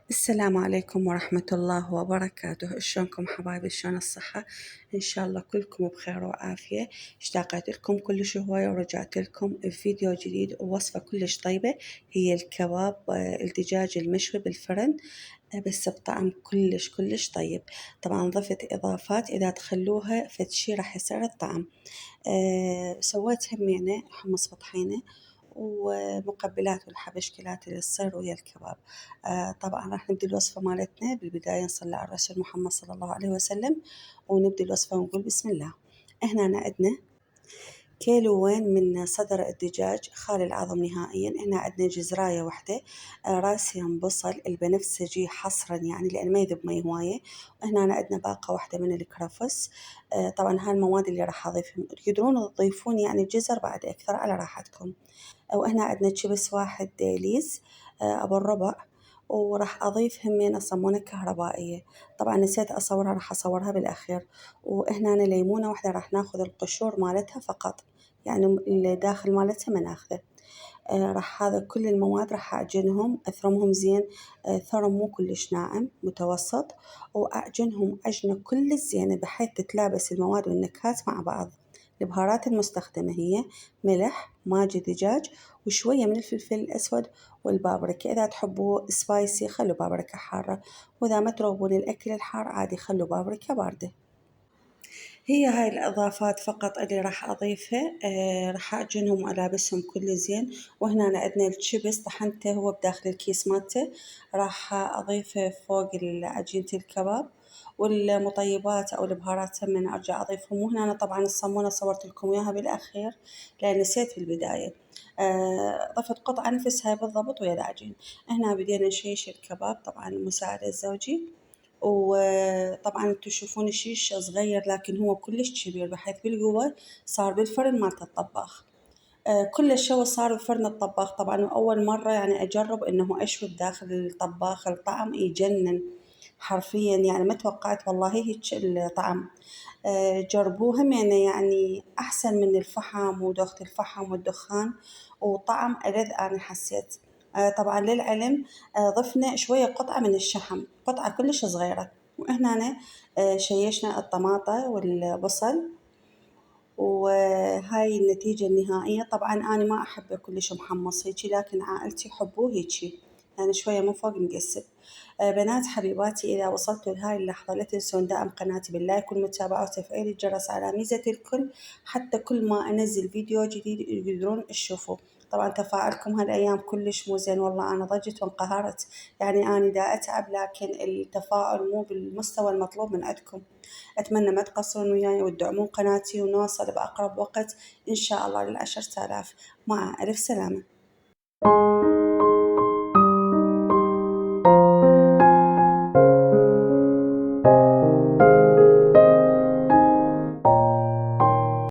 السلام عليكم ورحمة الله وبركاته. شلونكم حبايبي؟ شلون الصحة؟ إن شاء الله كلكم بخير وعافية. اشتاقت لكم كلش هواية ورجعت لكم بفيديو جديد ووصفة كلش طيبة. هي الكباب الدجاج المشوي بالفرن، بس بطعم كلش طيب. طبعا ضفت إضافات إذا تخلوها فد شي راح يصير الطعم. سويت همينة حمص بطحينة ومقبلات والحبشكلات اللي تصير ويا الكباب. طبعا راح نبدي الوصفة مالتنا. بالبداية نصلي على الرسول محمد صلى الله عليه وسلم ونبدي الوصفة ونقول بسم الله. هنا عندنا كيلوين من صدر الدجاج خالي العظم نهائيا. هنا عندنا جزراية واحدة، راسين بصل البنفسجي حصرا يعني لأن ما يذوب مي هواية. وهنا عندنا باقة واحدة من الكرفس. طبعا هاي المواد اللي راح أضيفهم، تقدرون تضيفون يعني جزر بعد أكثر على راحتكم. وهنا عندنا شيبس واحد ليز أبو الربع. وراح أضيف همين صمونة كهربائية، طبعا نسيت أصورها، راح أصورها بالأخير. وهنا ليمونة واحدة راح ناخذ القشور مالتها فقط، يعني اللي داخل مالتها ما ناخذه. راح هذا كل المواد راح أعجنهم أثرمهم زين. ثرم مو كلش ناعم، متوسط. وأعجنهم عجنة كلش زينة بحيث تتلابس المواد والنكهات مع بعض. البهارات المستخدمة هي ملح، ماجي دجاج، وشوية من الفلفل الأسود والبابريكا. إذا تحبوا سبايسي خلوا بابريكا حارة، وإذا ما ترغبون الأكل الحار عادي خلوا بابريكا باردة. هي هاي الإضافات فقط اللي راح أضيفها. راح أعجنهم وألابسهم كل زين. وهنا عندنا الشيبس طحنته هو بداخل الكيس مالته، راح أضيفه فوق عجينة الكباب. والمطيبات أو البهارات من أرجع أضيفهم. وهنا أنا طبعا الصمونة صورت لكم إياها بالأخير لأن نسيت في البداية. ضفت قطعة نفسها بالضبط ويا العجين. هنا بدينا نشيش الكباب طبعا مساعدة زوجي. وطبعا انتم تشوفون الشيش صغير لكن هو كلش كبير بحيث بالقوة صار بالفرن مالت الطباخ. كل الشوي صار بفرن الطباخ طبعا. وأول مرة يعني أجرب إنه أشوي بداخل الطباخ، الطعم يجنن حرفيا، يعني ما توقعت والله هيك الطعم. جربوها يعني أحسن من الفحم ودوخة الفحم والدخان، وطعم ألذ أنا حسيت. طبعا للعلم ضفنا شوية قطعة من الشحم، قطعة كلش صغيرة. وهنا شيشنا الطماطة والبصل. وهاي النتيجة النهائية. طبعا أنا ما أحبه كلش محمص هيجي، لكن عائلتي يحبوه هيجي، يعني شوية من فوق مقسم. بنات حبيباتي، إذا وصلتوا لهاي اللحظة لا تنسون دعم قناتي باللايك والمتابعة وتفعيل الجرس على ميزة الكل، حتى كل ما أنزل فيديو جديد يقدرون تشوفوه. طبعا تفاعلكم هالأيام كلش مو زين، والله أنا ضجت وانقهرت. يعني أنا دا أتعب لكن التفاعل مو بالمستوى المطلوب من عندكم. أتمنى ما تقصرون وياي وتدعمون قناتي ونوصل بأقرب وقت إن شاء الله لل10,000. مع ألف سلامة.